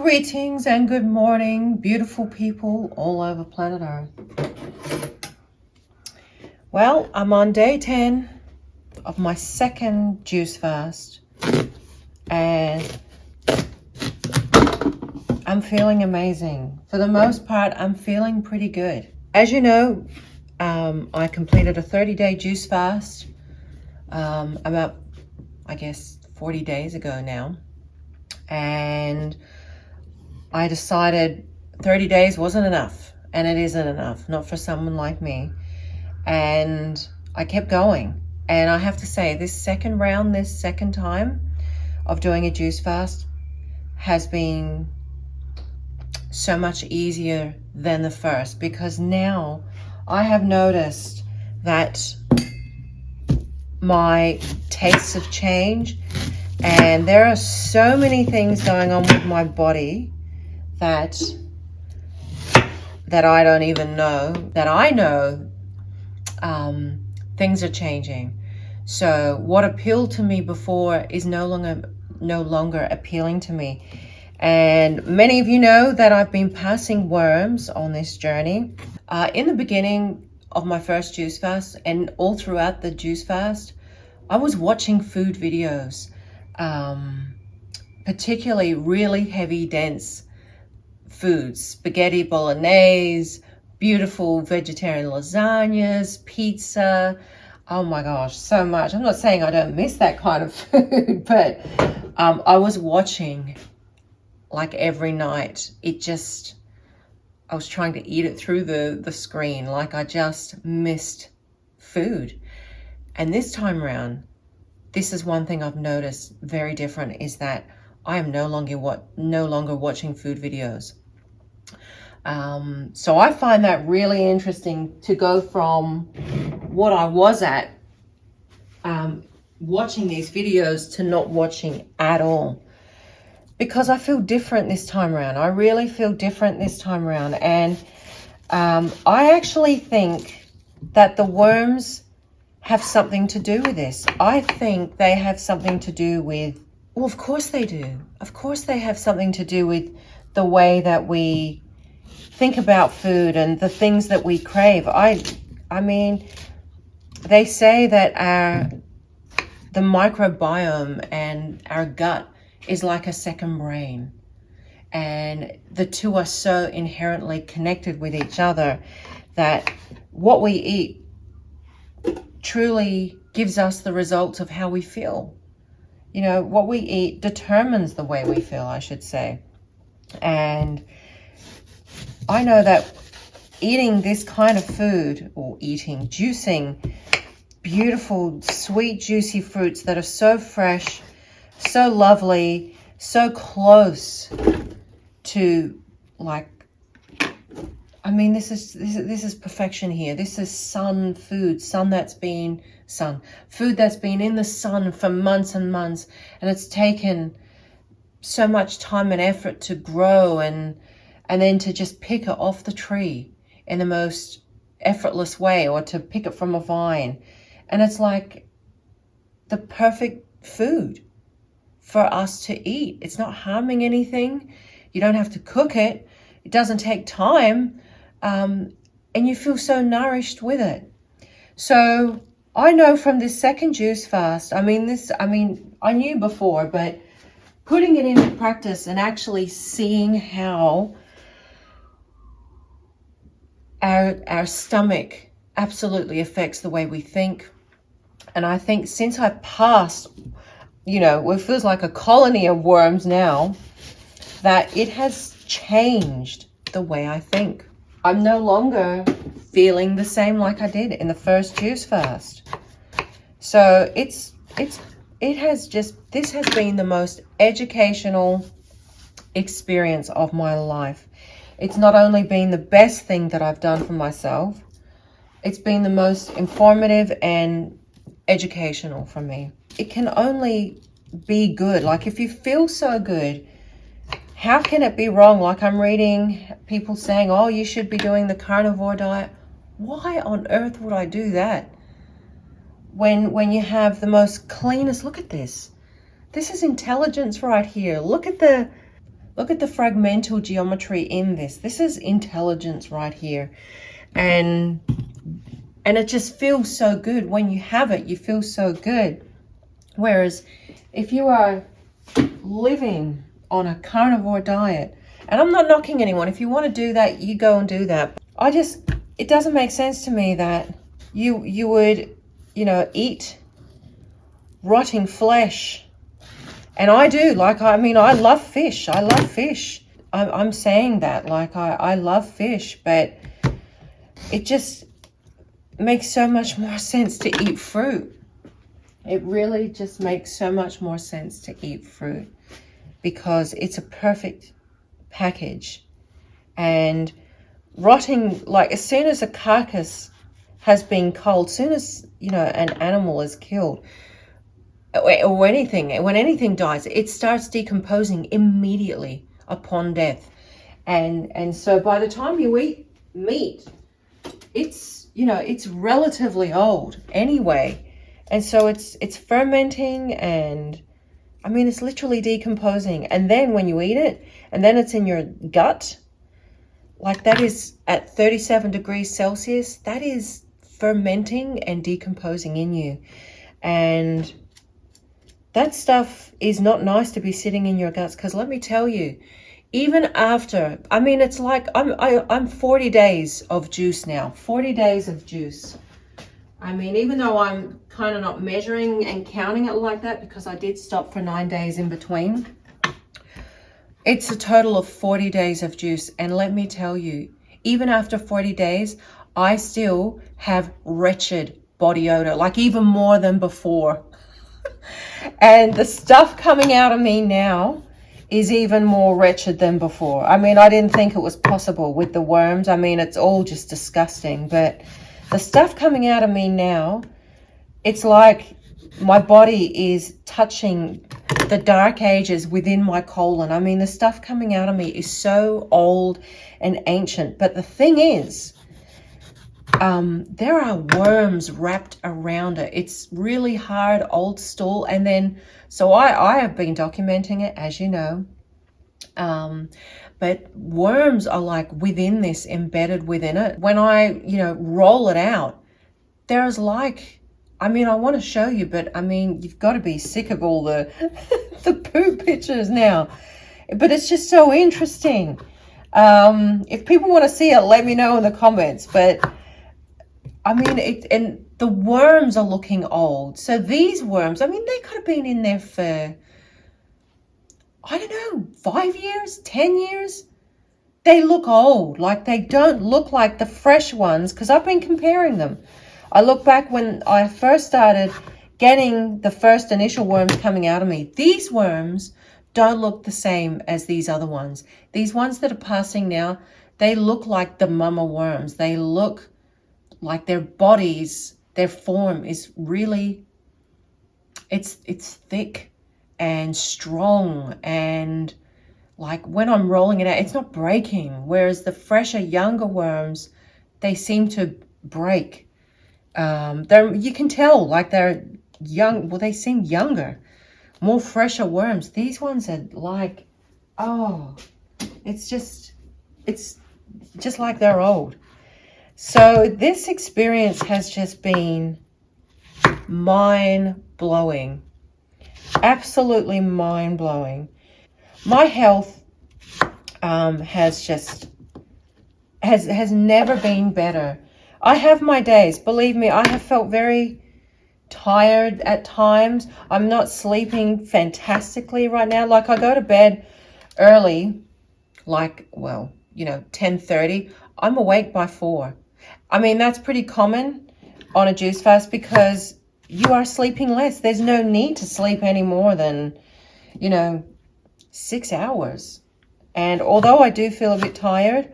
Greetings and good morning, beautiful people all over planet Earth. Well, I'm on day 10 of my second juice fast, and I'm feeling amazing. For the most part, I'm feeling pretty good. As you know, I completed a 30-day juice fast about, 40 days ago now, and I decided 30 days wasn't enough, and it isn't enough, not for someone like me. And I kept going. And I have to say, this second time of doing a juice fast has been so much easier than the first, because now I have noticed that my tastes have changed, and there are so many things going on with my body that I don't even know, that I know things are changing. So what appealed to me before is no longer appealing to me. And many of you know that I've been passing worms on this journey. In the beginning of my first juice fast and all throughout the juice fast, I was watching food videos, particularly really heavy, dense foods, spaghetti bolognese, beautiful vegetarian lasagnas, pizza. Oh my gosh, so much. I'm not saying I don't miss that kind of food, but I was watching like every night. I was trying to eat it through the screen, like I just missed food. And this time around, this is one thing I've noticed very different, is that I am no longer watching food videos. So I find that really interesting, to go from what I was at, watching these videos, to not watching at all, because I feel different this time around. I really feel different this time around. And I actually think that the worms have something to do with this. I think they have something to do with, well, of course they do. Of course they have something to do with the way that we think about food and the things that we crave. I mean, they say that the microbiome and our gut is like a second brain, and the two are so inherently connected with each other that what we eat truly gives us the results of how we feel. You know, what we eat determines the way we feel, I should say. And I know that eating this kind of food, or juicing beautiful, sweet, juicy fruits that are so fresh, so lovely, so close to, like, I mean, this is perfection here. This is food that's been in the sun for months and months, and it's taken so much time and effort to grow, and then to just pick it off the tree in the most effortless way, or to pick it from a vine. And it's like the perfect food for us to eat. It's not harming anything. You don't have to cook it. It doesn't take time. And you feel so nourished with it. So I know from this second juice fast, I knew before, but putting it into practice and actually seeing how our stomach absolutely affects the way we think. And I think since I passed, it feels like a colony of worms now, that it has changed the way I think. I'm no longer feeling the same like I did in the first juice fast. So this has been the most educational experience of my life. It's not only been the best thing that I've done for myself, it's been the most informative and educational for me. It can only be good. Like, if you feel so good, how can it be wrong? Like, I'm reading people saying, oh, you should be doing the carnivore diet. Why on earth would I do that? When you have the most cleanest, look at this. This is intelligence right here. Look at Look at the fragmental geometry in this. This is intelligence right here. And it just feels so good. When you have it, you feel so good. Whereas if you are living on a carnivore diet, and I'm not knocking anyone, if you want to do that, you go and do that. It doesn't make sense to me that you would, eat rotting flesh. And I do, I love fish. I'm saying that, I love fish, but it just makes so much more sense to eat fruit. It really just makes so much more sense to eat fruit because it's a perfect package. And rotting, as soon as a carcass has been culled, as soon as, an animal is killed, or when anything dies, it starts decomposing immediately upon death. And so by the time you eat meat, it's relatively old anyway. And so it's fermenting, and it's literally decomposing. And then when you eat it, and then it's in your gut, that is at 37 degrees Celsius, that is fermenting and decomposing in you. And that stuff is not nice to be sitting in your guts, because let me tell you, even after, it's like I'm 40 days of juice now, 40 days of juice. Even though I'm kind of not measuring and counting it like that, because I did stop for 9 days in between, it's a total of 40 days of juice. And let me tell you, even after 40 days, I still have wretched body odor, even more than before. And the stuff coming out of me now is even more wretched than before. I didn't think it was possible with the worms. It's all just disgusting. But the stuff coming out of me now, it's like my body is touching the dark ages within my colon. The stuff coming out of me is so old and ancient. But the thing is, there are worms wrapped around it. It's really hard, old stool. And then, so I have been documenting it, as you know. But worms are within this, embedded within it. When I, roll it out, there's I want to show you, but you've got to be sick of all the, the poo pictures now. But it's just so interesting. If people want to see it, let me know in the comments. But and the worms are looking old. So these worms, they could have been in there for, I don't know, 5 years, 10 years. They look old. They don't look like the fresh ones, because I've been comparing them. I look back when I first started getting the first initial worms coming out of me. These worms don't look the same as these other ones. These ones that are passing now, they look like the mama worms. They look like their bodies, their form is really, it's thick and strong, and when I'm rolling it out, it's not breaking. Whereas the fresher, younger worms, they seem to break. You can tell, they're young. Well, they seem younger, more fresher worms. These ones are it's just like they're old. So this experience has just been mind-blowing, absolutely mind-blowing. My health has never been better. I have my days, believe me. I have felt very tired at times. I'm not sleeping fantastically right now. I go to bed early, 10:30. I'm awake by 4. That's pretty common on a juice fast, because you are sleeping less. There's no need to sleep any more than, 6 hours. And although I do feel a bit tired,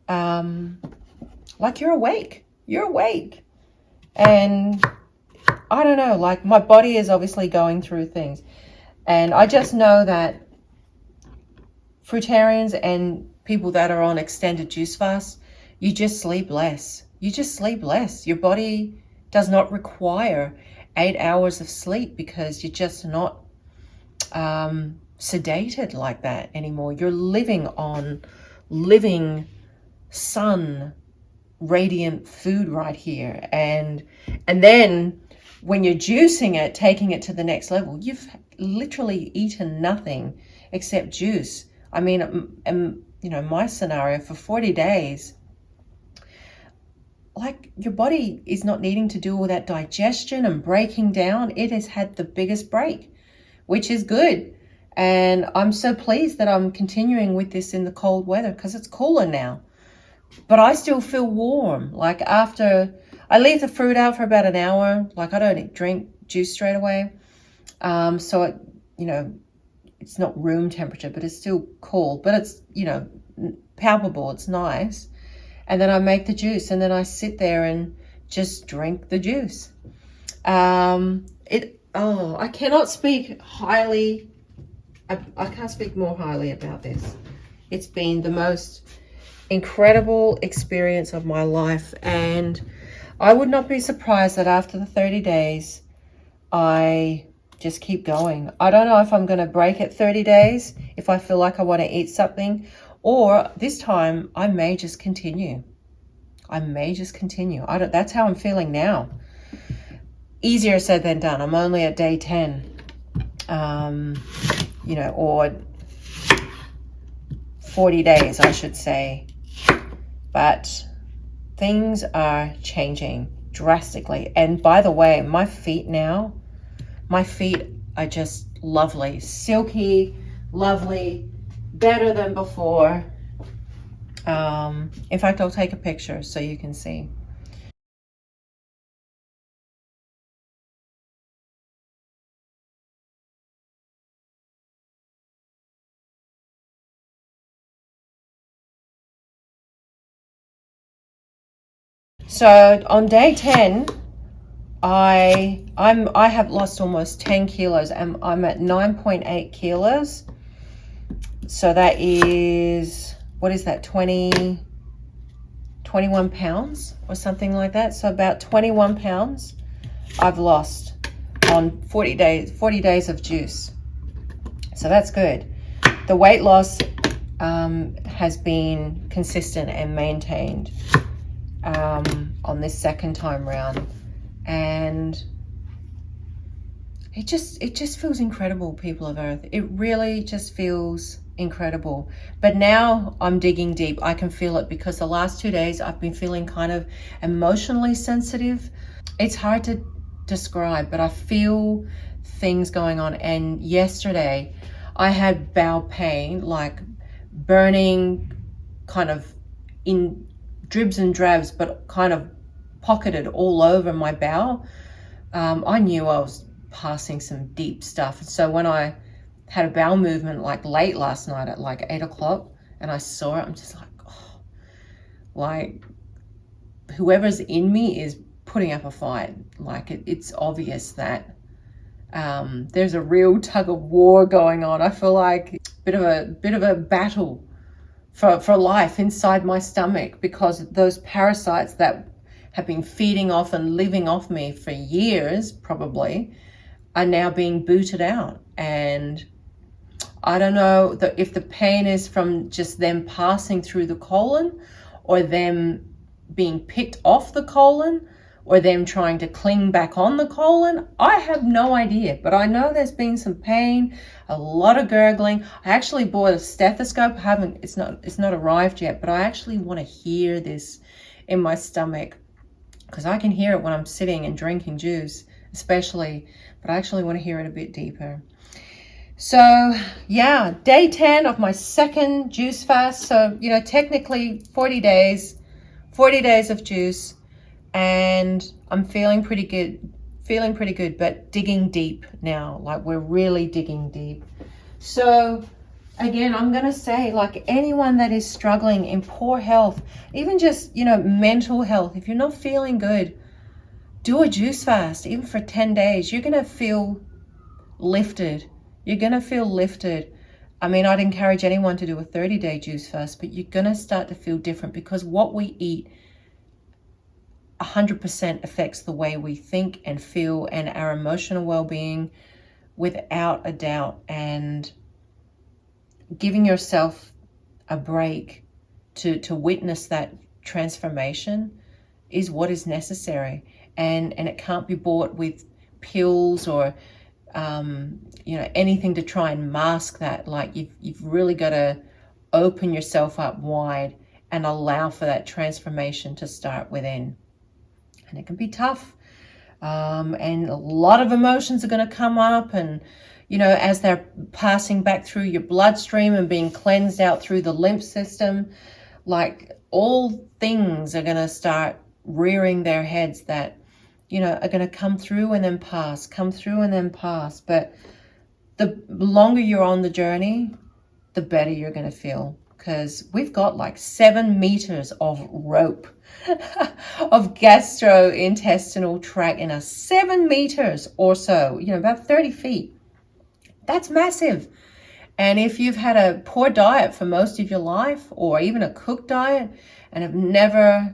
you're awake. You're awake. And I don't know, my body is obviously going through things. And I just know that fruitarians and people that are on extended juice fasts, you just sleep less. Your body does not require 8 hours of sleep, because you're just not sedated like that anymore. You're living on living sun radiant food right here. And then when you're juicing it, taking it to the next level, you've literally eaten nothing except juice. I mean, my scenario for 40 days, like, your body is not needing to do all that digestion and breaking down. It has had the biggest break, which is good. And I'm so pleased that I'm continuing with this in the cold weather, because it's cooler now. But I still feel warm. Like, after I leave the fruit out for about an hour, like, I don't drink juice straight away. So it, it's not room temperature, but it's still cold, but it's, palpable. It's nice. And then I make the juice, and then I sit there and just drink the juice. I cannot speak highly. I can't speak more highly about this. It's been the most incredible experience of my life, and I would not be surprised that after the 30 days, I just keep going. I don't know if I'm going to break at 30 days, if I feel like I want to eat something, or this time I may just continue. That's how I'm feeling now. Easier said than done. I'm only at day 10. Or 40 days, I should say. But things are changing drastically. And by the way, my feet are just lovely, silky, lovely, better than before. In fact, I'll take a picture so you can see. So on day 10, I have lost almost 10 kilos, and I'm at 9.8 kilos. So that is, what is that, 21 pounds or something like that. So about 21 pounds I've lost on 40 days of juice. So that's good. The weight loss has been consistent and maintained on this second time round, and it just feels incredible, people of Earth. It really just feels incredible. But now I'm digging deep. I can feel it, because the last 2 days I've been feeling kind of emotionally sensitive. It's hard to describe, but I feel things going on. And yesterday I had bowel pain, like burning, kind of in dribs and drabs, but kind of pocketed all over my bowel. I knew I was passing some deep stuff. So when I had a bowel movement like late last night at like 8 o'clock, and I saw it, I'm just like, oh, like whoever's in me is putting up a fight. Like it's obvious that there's a real tug of war going on. I feel like a bit of a battle for life inside my stomach, because those parasites that have been feeding off and living off me for years probably are now being booted out. And I don't know if the pain is from just them passing through the colon, or them being picked off the colon, or them trying to cling back on the colon. I have no idea, but I know there's been some pain, a lot of gurgling. I actually bought a stethoscope. It's not arrived yet, but I actually want to hear this in my stomach, because I can hear it when I'm sitting and drinking juice, especially, but I actually want to hear it a bit deeper. So yeah, day 10 of my second juice fast. So, technically 40 days of juice, and I'm feeling pretty good, but digging deep now. Like, we're really digging deep. So again, I'm going to say, like, anyone that is struggling in poor health, even just, mental health, if you're not feeling good, do a juice fast, even for 10 days. You're going to feel lifted. I mean, I'd encourage anyone to do a 30-day juice fast, but you're going to start to feel different, because what we eat 100% affects the way we think and feel and our emotional well-being, without a doubt. And giving yourself a break to witness that transformation is what is necessary. And it can't be bought with pills or anything to try and mask that. Like you've really got to open yourself up wide and allow for that transformation to start within. And it can be tough. And a lot of emotions are going to come up, and as they're passing back through your bloodstream and being cleansed out through the lymph system, like all things are going to start rearing their heads that are going to come through and then pass, come through and then pass. But the longer you're on the journey, the better you're going to feel, because we've got like 7 meters of rope of gastrointestinal tract in us. 7 meters or so, about 30 feet. That's massive. And if you've had a poor diet for most of your life, or even a cooked diet, and have never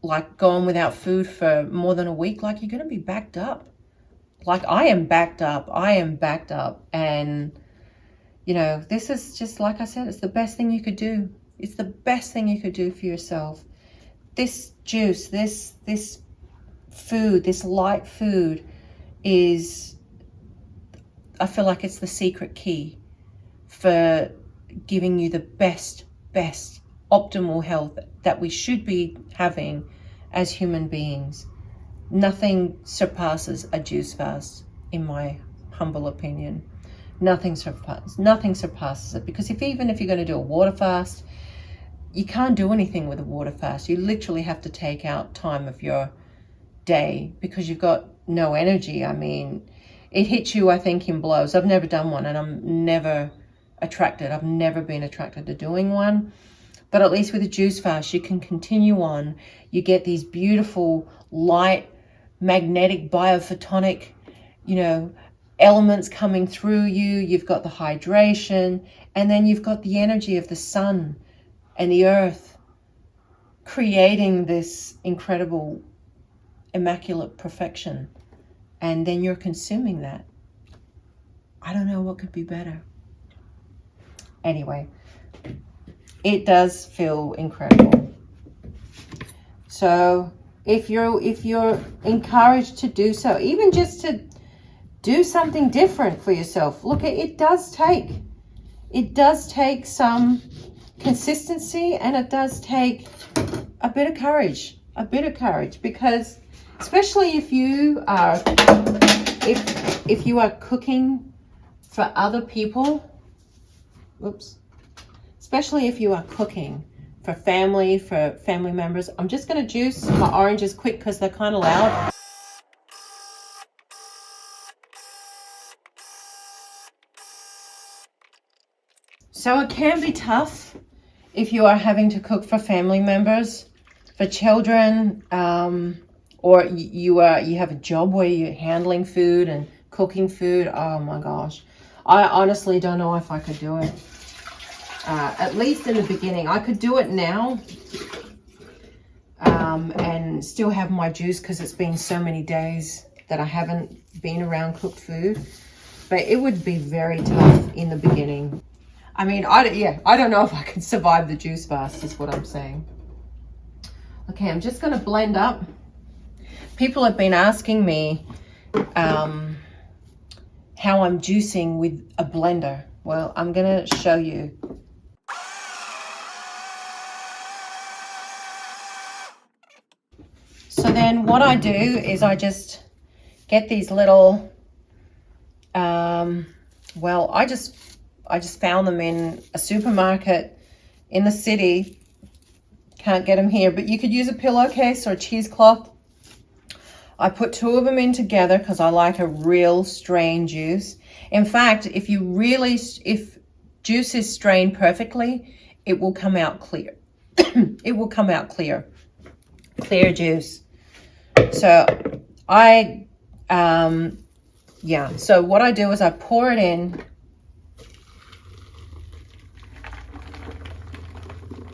like gone without food for more than a week, like you're going to be backed up. Like I am backed up. And this is just, like I said, it's the best thing you could do. It's the best thing you could do for yourself. This juice, this food, this light food is, I feel like it's the secret key for giving you the best optimal health that we should be having as human beings. Nothing surpasses a juice fast, in my humble opinion. Nothing surpasses it, because even if you're going to do a water fast, you can't do anything with a water fast. You literally have to take out time of your day because you've got no energy. I mean, it hits you, I think, in blows. I've never done one, and I'm never attracted. I've never been attracted to doing one. But at least with a juice fast, you can continue on. You get these beautiful, light, magnetic, biophotonic, elements coming through you. You've got the hydration, and then you've got the energy of the sun and the earth creating this incredible, immaculate perfection. And then you're consuming that. I don't know what could be better. Anyway, it does feel incredible. So if you're encouraged to do so, even just to do something different for yourself, look, it does take some consistency, and it does take a bit of courage, because especially if you are cooking for other people, especially if you are cooking for family members. I'm just going to juice my oranges quick because they're kind of loud. So it can be tough if you are having to cook for family members, for children, or you have a job where you're handling food and cooking food. Oh my gosh, I honestly don't know if I could do it. At least in the beginning. I could do it now and still have my juice, because it's been so many days that I haven't been around cooked food. But it would be very tough in the beginning. I mean, I don't know if I could survive the juice fast, is what I'm saying. Okay, I'm just going to blend up. People have been asking me how I'm juicing with a blender. Well, I'm going to show you. So then what I do is I just get these little, I just found them in a supermarket in the city. Can't get them here, but you could use a pillowcase or a cheesecloth. I put 2 of them in together because I like a real strain juice. In fact, if juice is strained perfectly, it will come out clear. It will come out clear juice. So so what I do is I pour it in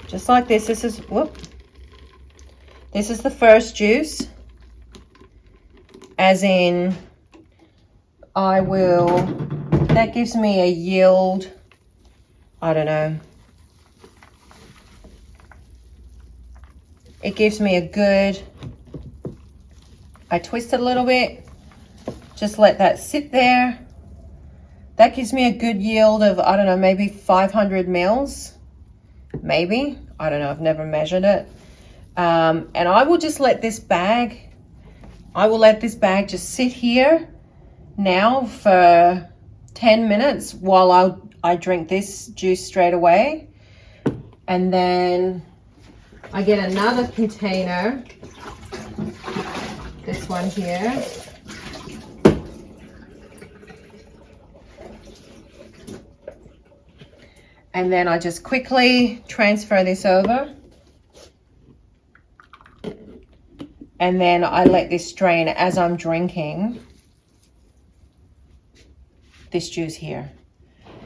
just like this. This is the first juice, as in that gives me a yield I don't know. It gives me a good, I twist it a little bit, just let that sit there. That gives me a good yield of, I don't know, maybe 500 mils, maybe. I don't know, I've never measured it. And I will just let this bag, just sit here now for 10 minutes while I drink this juice straight away. And then I get another container, this one here. And then I just quickly transfer this over. And then I let this strain as I'm drinking this juice here.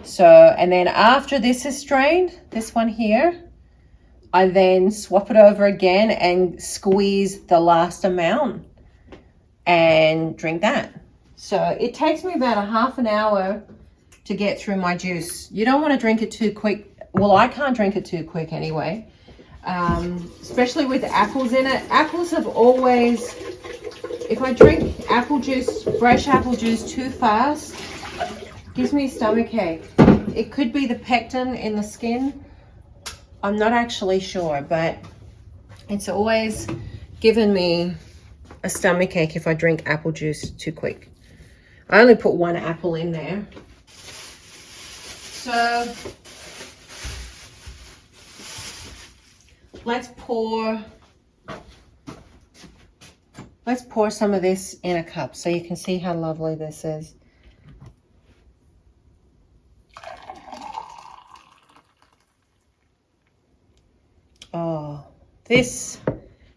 So, and then after this is strained, this one here, I then swap it over again and squeeze the last amount and drink that. So it takes me about a half an hour to get through my juice. You don't want to drink it too quick. Well, I can't drink it too quick anyway. Especially with apples in it. Apples have always, if I drink apple juice, fresh apple juice too fast, it gives me a stomach ache. It could be the pectin in the skin. I'm not actually sure, but it's always given me a stomach ache if I drink apple juice too quick. I only put one apple in there. So let's pour some of this in a cup so you can see how lovely this is. Oh, this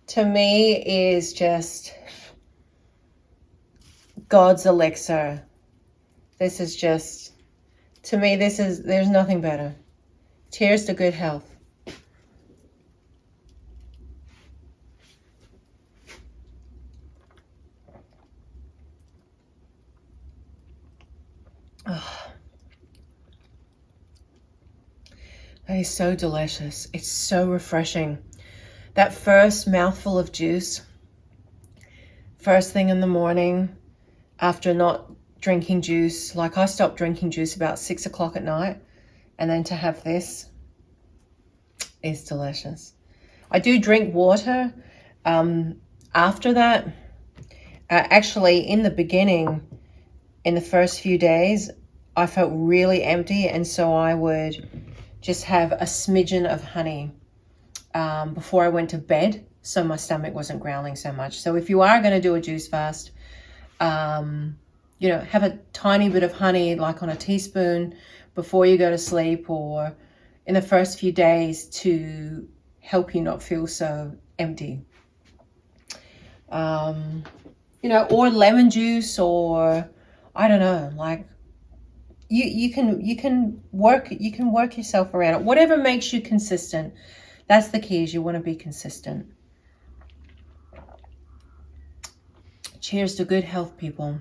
to me is just God's elixir. This is just, to me, there's nothing better. Cheers to good health. Oh, that is so delicious. It's so refreshing. That first mouthful of juice, first thing in the morning, after not drinking juice, like I stopped drinking juice about 6 o'clock at night, and then to have this is delicious. I do drink water after that. Actually, in the beginning, in the first few days, I felt really empty, and so I would just have a smidgen of honey before I went to bed, so my stomach wasn't growling so much. So if you are going to do a juice fast, you know, have a tiny bit of honey, like on a teaspoon before you go to sleep or in the first few days to help you not feel so empty. You know, or lemon juice, or I don't know, like you can work yourself around it. Whatever makes you consistent. That's the key, is you want to be consistent. Cheers to good health, people.